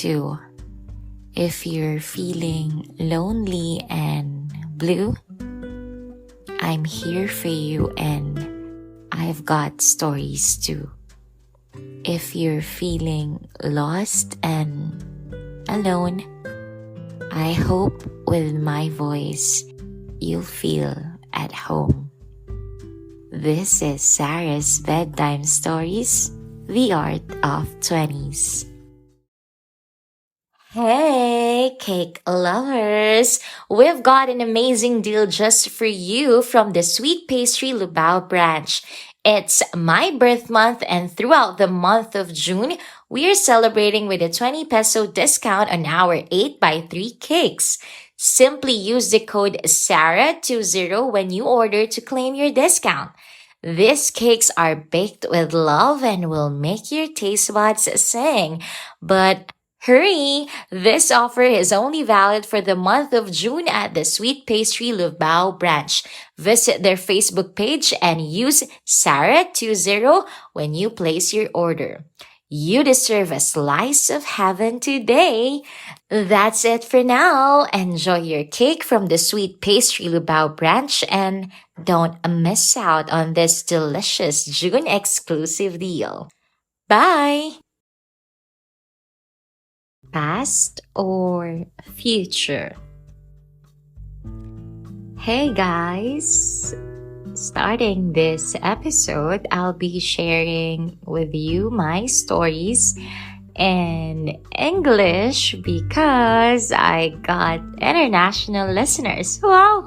too. If you're feeling lonely and blue, I'm here for you and I've got stories too. If you're feeling lost and alone, I hope with my voice you'll feel at home. This is Sarah's Bedtime Stories, the Art of 20s. Hey, cake lovers! We've got an amazing deal just for you from the Sweet Pastry Lubao branch. It's my birth month, and throughout the month of June, we are celebrating with a 20 peso discount on our 8x3 cakes. Simply use the code SARAH20 when you order to claim your discount. These cakes are baked with love and will make your taste buds sing. But hurry! This offer is only valid for the month of June at the Sweet Pastry Lubao branch. Visit their Facebook page and use SARAH20 when you place your order. You deserve a slice of heaven today. That's it for now. Enjoy your cake from the Sweet Pastry Lubao branch and don't miss out on this delicious June exclusive deal. Bye! Past or future? Hey guys! Starting this episode, I'll be sharing with you my stories in English because I got international listeners. Wow!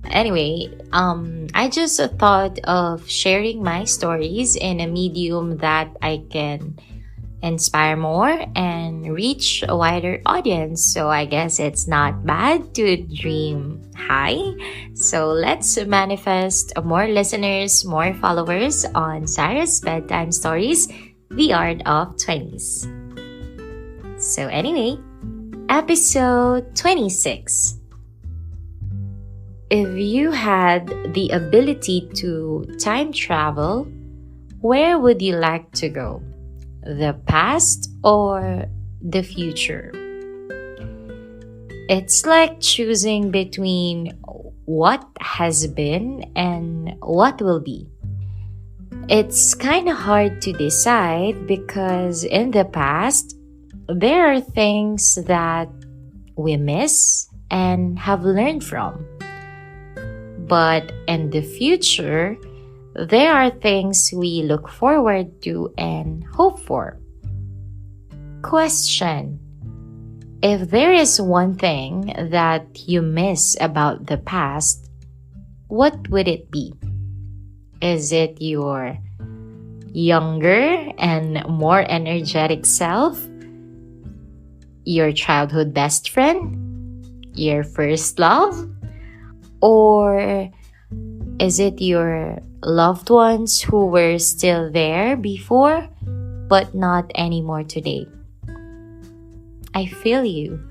Anyway, I just thought of sharing my stories in a medium that I can inspire more and reach a wider audience. So I guess it's not bad to dream high. So let's manifest more listeners, more followers on Sarah's Bedtime Stories, the Art of 20s. So anyway, episode 26. If you had the ability to time travel, where would you like to go? The past or the future? It's like choosing between what has been and what will be. It's kind of hard to decide because in the past, there are things that we miss and have learned from. But in the future, there are things we look forward to and hope for. Question: if there is one thing that you miss about the past, what would it be? Is it your younger and more energetic self? Your childhood best friend? Your first love? Or is it your loved ones who were still there before, but not anymore today? I feel you.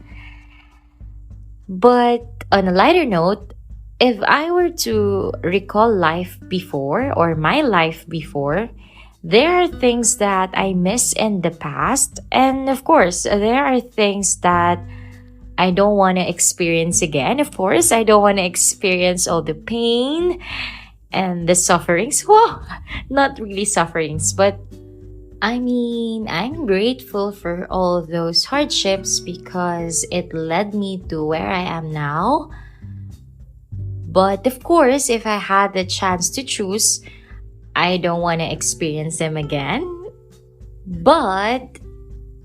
But on a lighter note, if I were to recall life before or my life before, there are things that I miss in the past. And of course, there are things that I don't want to experience again. Of course, I don't want to experience all the pain and the sufferings. Well, not really sufferings, but I mean, I'm grateful for all those hardships because it led me to where I am now. But of course, if I had the chance to choose, I don't want to experience them again. But,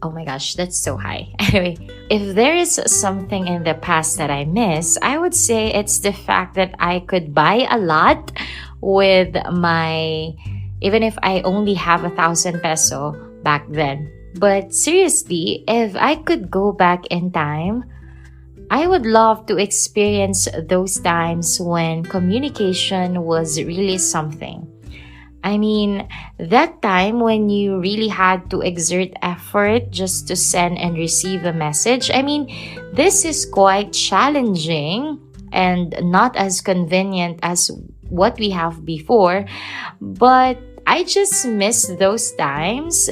oh my gosh, that's so high. Anyway, if there is something in the past that I miss, I would say it's the fact that I could buy a lot with my, even if I only have 1,000 peso back then. But seriously, if I could go back in time, I would love to experience those times when communication was really something. I mean, that time when you really had to exert effort just to send and receive a message. I mean, this is quite challenging and not as convenient as what we have before. But I just miss those times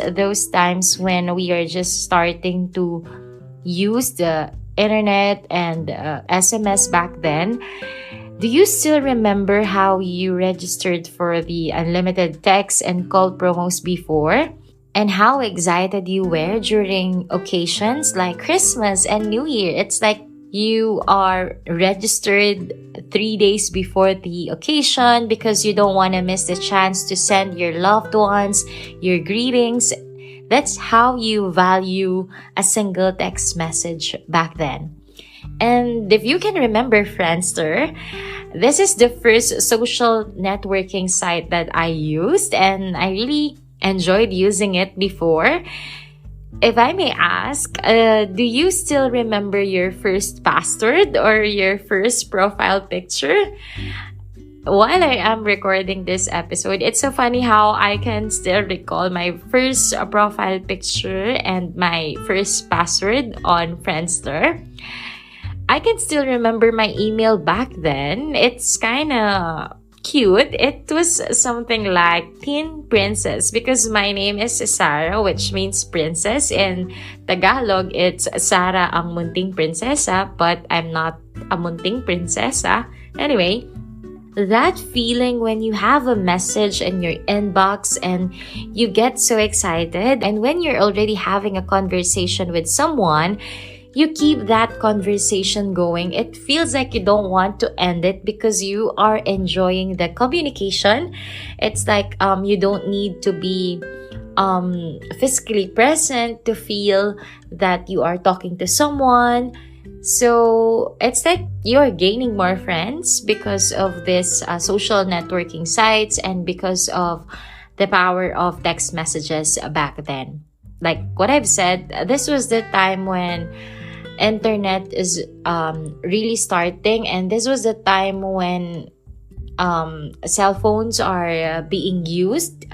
when we are just starting to use the internet and SMS back then. Do you still remember how you registered for the unlimited text and call promos before? And how excited you were during occasions like Christmas and New Year? It's like you are registered 3 days before the occasion because you don't want to miss the chance to send your loved ones your greetings. That's how you value a single text message back then. And if you can remember Friendster, this is the first social networking site that I used, and I really enjoyed using it before. If I may ask, do you still remember your first password or your first profile picture? While I am recording this episode, it's so funny how I can still recall my first profile picture and my first password on Friendster. I can still remember my email back then. It's kind of cute. It was something like Teen Princess because my name is Sarah, which means princess. In Tagalog, it's Sarah ang munting prinsesa, but I'm not a munting prinsesa. Anyway, that feeling when you have a message in your inbox and you get so excited, and when you're already having a conversation with someone, you keep that conversation going. It feels like you don't want to end it because you are enjoying the communication. It's like you don't need to be physically present to feel that you are talking to someone. So it's like you're gaining more friends because of this social networking sites and because of the power of text messages back then. Like what I've said, this was the time when internet is really starting, and this was the time when cell phones are being used.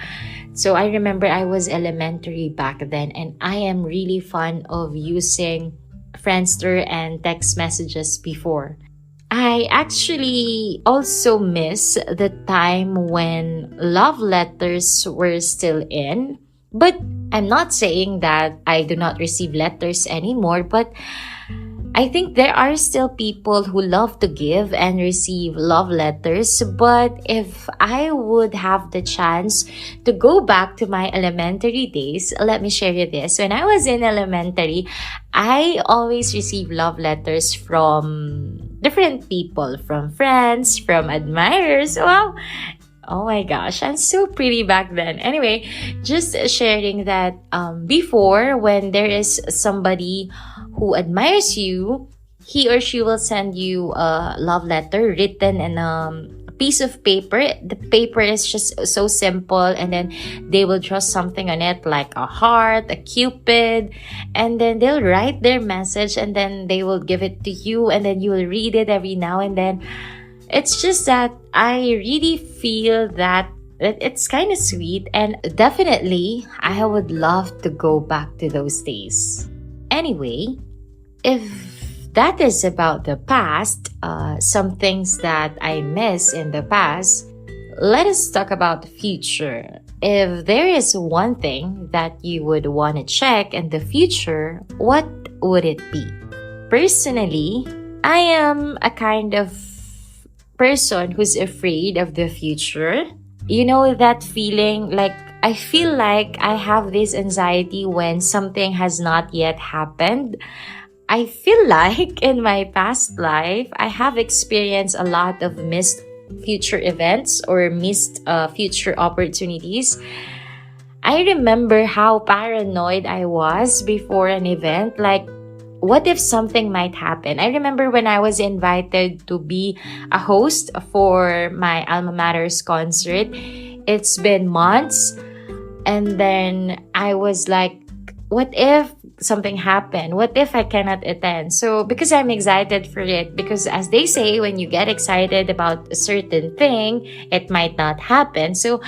So I remember I was elementary back then, and I am really fond of using Friendster and text messages before. I actually also miss the time when love letters were still in. But I'm not saying that I do not receive letters anymore, but I think there are still people who love to give and receive love letters. But if I would have the chance to go back to my elementary days, let me share you this. When I was in elementary, I always received love letters from different people, from friends, from admirers. Wow. Oh my gosh, I'm so pretty back then. Anyway, just sharing that before, when there is somebody who admires you, he or she will send you a love letter written in a piece of paper. The paper is just so simple, and then they will draw something on it like a heart, a cupid, and then they'll write their message, and then they will give it to you, and then you will read it every now and then. It's just that I really feel that it's kind of sweet, and definitely I would love to go back to those days. Anyway, if that is about the past, some things that I miss in the past, let us talk about the future. If there is one thing that you would want to check in the future, what would it be? Personally, I am a kind of person who's afraid of the future. You know that feeling, like I feel like I have this anxiety when something has not yet happened. I feel like in my past life, I have experienced a lot of missed future events or missed future opportunities. I remember how paranoid I was before an event, like what if something might happen? I remember when I was invited to be a host for my alma mater's concert. It's been months, and then I was like, what if something happened? What if I cannot attend? So because I'm excited for it, because as they say, when you get excited about a certain thing, it might not happen. So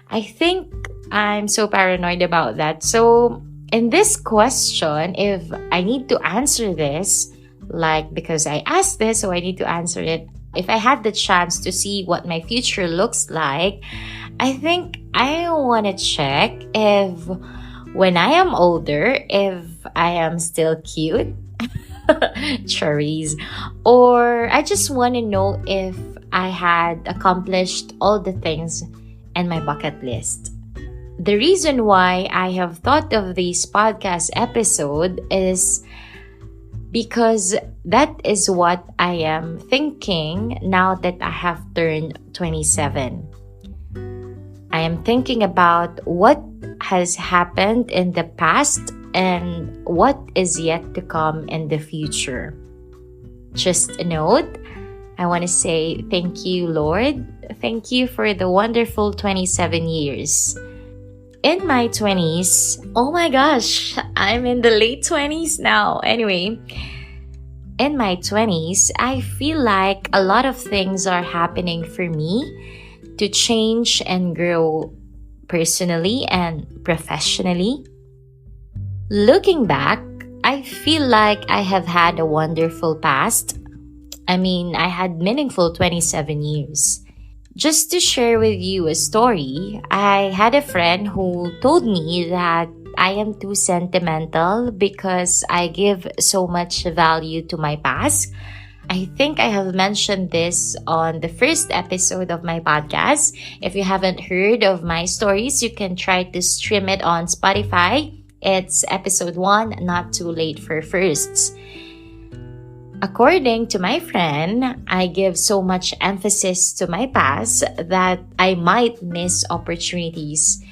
I think I'm so paranoid about that. So in this question, if I need to answer this, like because I asked this, so I need to answer it. If I had the chance to see what my future looks like, I think I want to check if when I am older, if I am still cute, cherries, or I just want to know if I had accomplished all the things in my bucket list. The reason why I have thought of this podcast episode is because that is what I am thinking now that I have turned 27. I am thinking about what has happened in the past and what is yet to come in the future. Just a note, I want to say thank you, Lord. Thank you for the wonderful 27 years. In my 20s, oh my gosh, I'm in the late 20s now. Anyway, in my 20s, I feel like a lot of things are happening for me to change and grow personally and professionally. Looking back, I feel like I have had a wonderful past. I had meaningful 27 years. Just to share with you a story, I had a friend who told me that I am too sentimental because I give so much value to my past. I think I have mentioned this on the first episode of my podcast. If you haven't heard of my stories, you can try to stream it on Spotify. It's episode 1, Not Too Late for Firsts. According to my friend, I give so much emphasis to my past that I might miss opportunities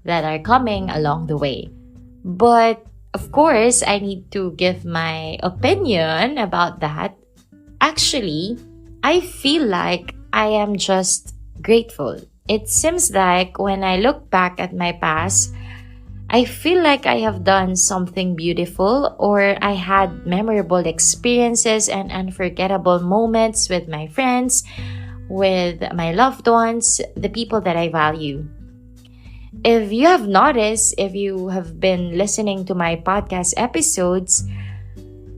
that are coming along the way. But of course, I need to give my opinion about that. Actually, I feel like I am just grateful. It seems like when I look back at my past, I feel like I have done something beautiful, or I had memorable experiences and unforgettable moments with my friends, with my loved ones, the people that I value. If you have noticed, if you have been listening to my podcast episodes,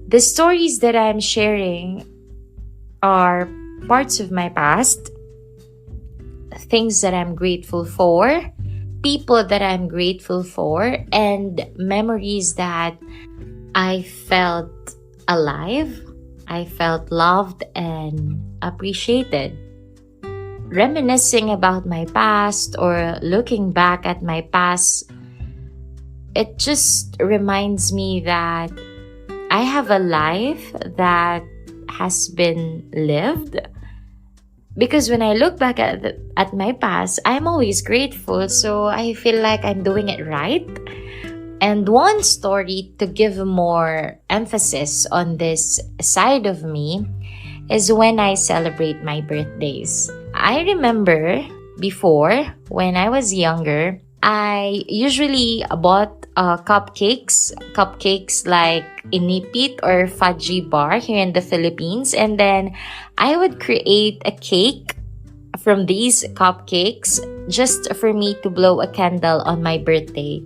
the stories that I'm sharing are parts of my past, things that I'm grateful for, people that I'm grateful for, and memories that I felt alive, I felt loved and appreciated. Reminiscing about my past or looking back at my past, it just reminds me that I have a life that has been lived. Because when I look back at my past, I'm always grateful, so I feel like I'm doing it right. And one story to give more emphasis on this side of me is when I celebrate my birthdays. I remember before, when I was younger, I usually bought cupcakes like inipit or fudgy bar here in the Philippines, and then I would create a cake from these cupcakes just for me to blow a candle on my birthday,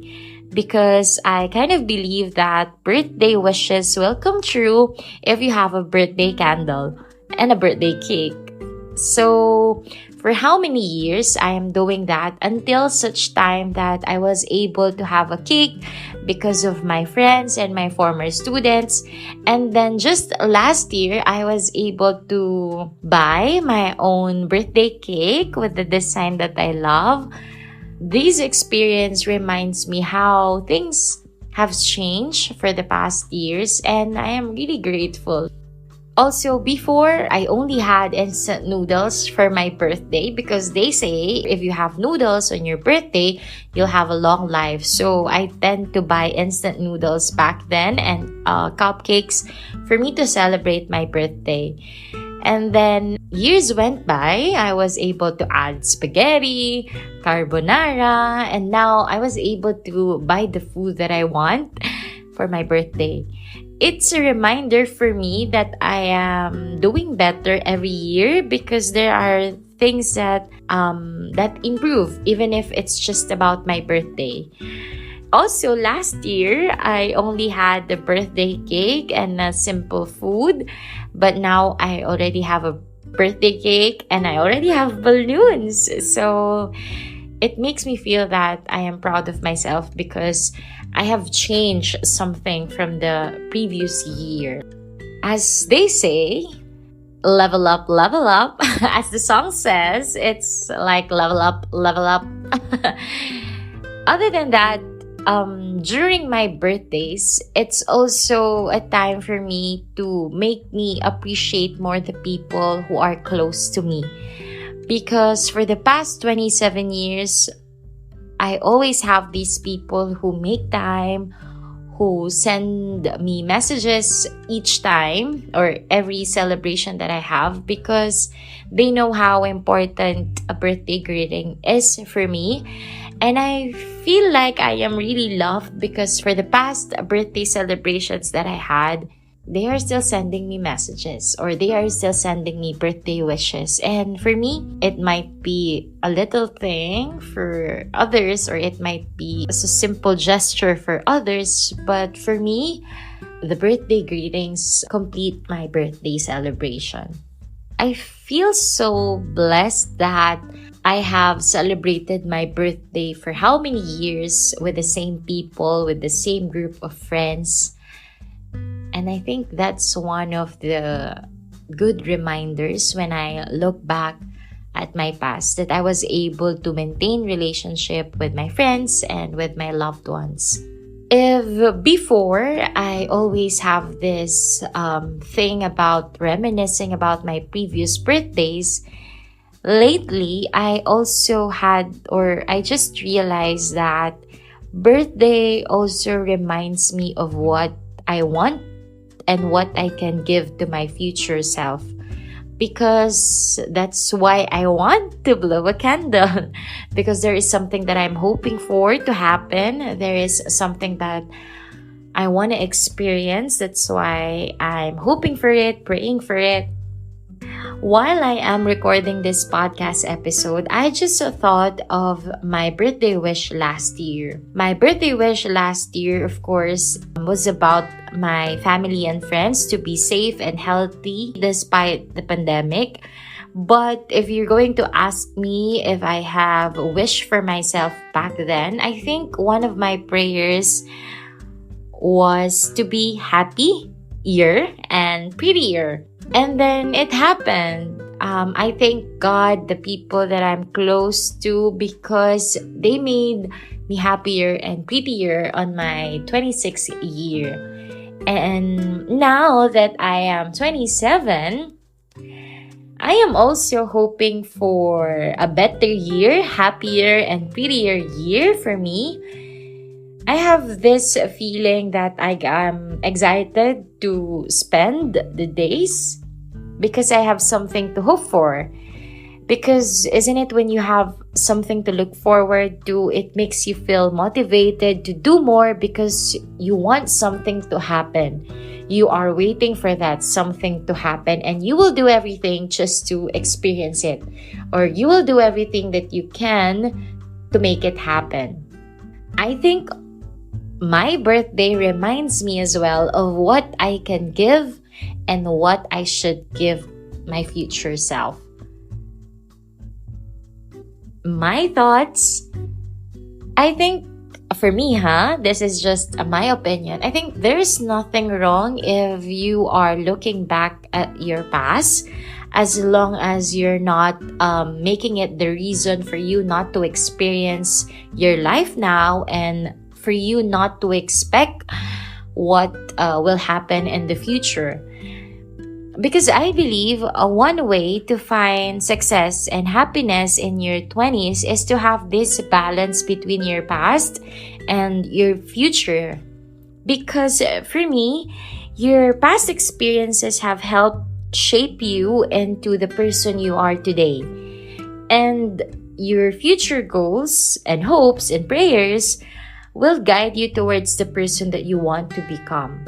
because I kind of believe that birthday wishes will come true if you have a birthday candle and a birthday cake. So for how many years I am doing that, until such time that I was able to have a cake because of my friends and my former students. And then just last year, I was able to buy my own birthday cake with the design that I love. This experience reminds me how things have changed for the past years, and I am really grateful. Also, before, I only had instant noodles for my birthday because they say if you have noodles on your birthday, you'll have a long life. So I tend to buy instant noodles back then and cupcakes for me to celebrate my birthday. And then years went by, I was able to add spaghetti, carbonara, and now I was able to buy the food that I want for my birthday. It's a reminder for me that I am doing better every year, because there are things that improve, even if it's just about my birthday. Also, last year, I only had the birthday cake and a simple food, but now I already have a birthday cake and I already have balloons. So it makes me feel that I am proud of myself because I have changed something from the previous year. As they say, level up, level up. As the song says, it's like level up, level up. Other than that, during my birthdays, it's also a time for me to make me appreciate more the people who are close to me. Because for the past 27 years, I always have these people who make time, who send me messages each time or every celebration that I have, because they know how important a birthday greeting is for me. And I feel like I am really loved because for the past birthday celebrations that I had, they are still sending me messages or they are still sending me birthday wishes. And for me, it might be a little thing for others, or it might be a simple gesture for others. But for me, the birthday greetings complete my birthday celebration. I feel so blessed that I have celebrated my birthday for how many years with the same people, with the same group of friends. And I think that's one of the good reminders when I look back at my past, that I was able to maintain relationship with my friends and with my loved ones. If before, I always have this thing about reminiscing about my previous birthdays, lately I also had, or I just realized that birthday also reminds me of what I want and what I can give to my future self. Because that's why I want to blow a candle. Because there is something that I'm hoping for to happen. There is something that I want to experience. That's why I'm hoping for it, praying for it. While I am recording this podcast episode, I just thought of my birthday wish last year. My birthday wish last year, of course, was about my family and friends to be safe and healthy despite the pandemic. But if you're going to ask me if I have a wish for myself back then, I think one of my prayers was to be happier and prettier. And then it happened. I thank God, the people that I'm close to, because they made me happier and prettier on my 26th year. And now that I am 27, I am also hoping for a better year, happier and prettier year for me. I have this feeling that I am excited to spend the days because I have something to hope for. Because isn't it when you have something to look forward to, it makes you feel motivated to do more because you want something to happen. You are waiting for that something to happen, and you will do everything just to experience it. Or you will do everything that you can to make it happen. I think my birthday reminds me as well of what I can give and what I should give my future self. My thoughts, I think for me, this is just my opinion. I think there is nothing wrong if you are looking back at your past, as long as you're not making it the reason for you not to experience your life now, and for you not to expect what will happen in the future. Because I believe one way to find success and happiness in your 20s is to have this balance between your past and your future. Because for me, your past experiences have helped shape you into the person you are today. And your future goals and hopes and prayers will guide you towards the person that you want to become.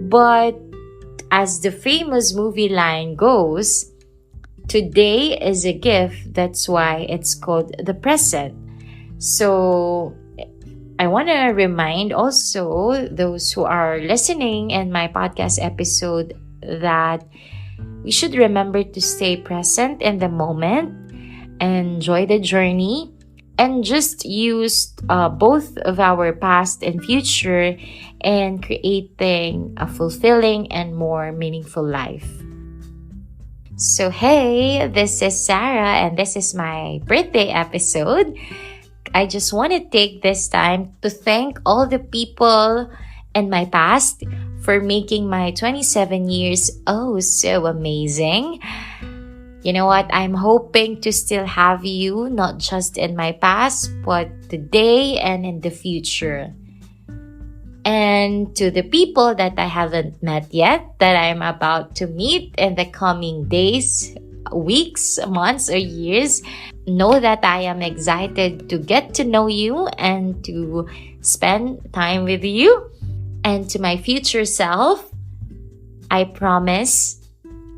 But as the famous movie line goes, today is a gift, that's why it's called the present. So I want to remind also those who are listening in my podcast episode that we should remember to stay present in the moment enjoy the journey, and just use both of our past and future in creating a fulfilling and more meaningful life. So, hey, this is Sarah, and this is my birthday episode. I just want to take this time to thank all the people in my past for making my 27 years oh so amazing. You know what? I'm hoping to still have you, not just in my past, but today and in the future. And to the people that I haven't met yet, that I'm about to meet in the coming days, weeks, months, or years, know that I am excited to get to know you and to spend time with you. And to my future self, I promise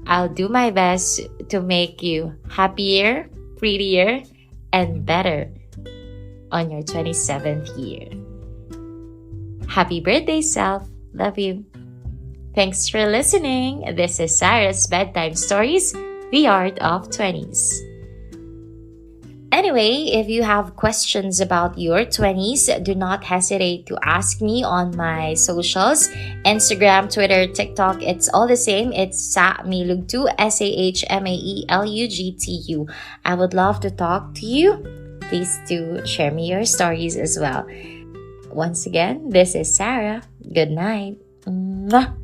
I'll do my best to make you happier, prettier, and better on your 27th year. Happy birthday, self. Love you. Thanks for listening. This is Sarah's Bedtime Stories, the Art of 20s. Anyway, if you have questions about your 20s, do not hesitate to ask me on my socials, Instagram, Twitter, TikTok. It's all the same. It's Samelugtu, SAHMAELUGTU. I would love to talk to you. Please do share me your stories as well. Once again, this is Sarah. Good night. Mwah.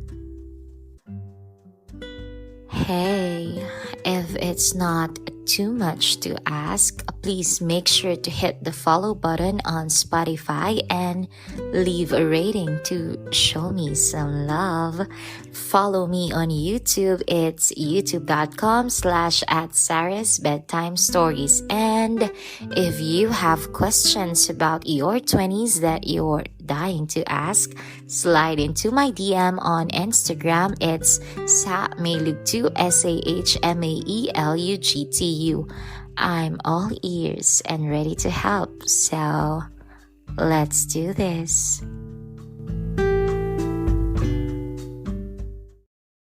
Hey, if it's not too much to ask, please make sure to hit the follow button on Spotify and leave a rating to show me some love. Follow me on YouTube. It's youtube.com/@Sarah's Bedtime Stories. And if you have questions about your 20s that you're dying to ask, slide into my DM on Instagram. It's Samelugtu, SAHMAELUGTU. I'm all ears and ready to help, so let's do this.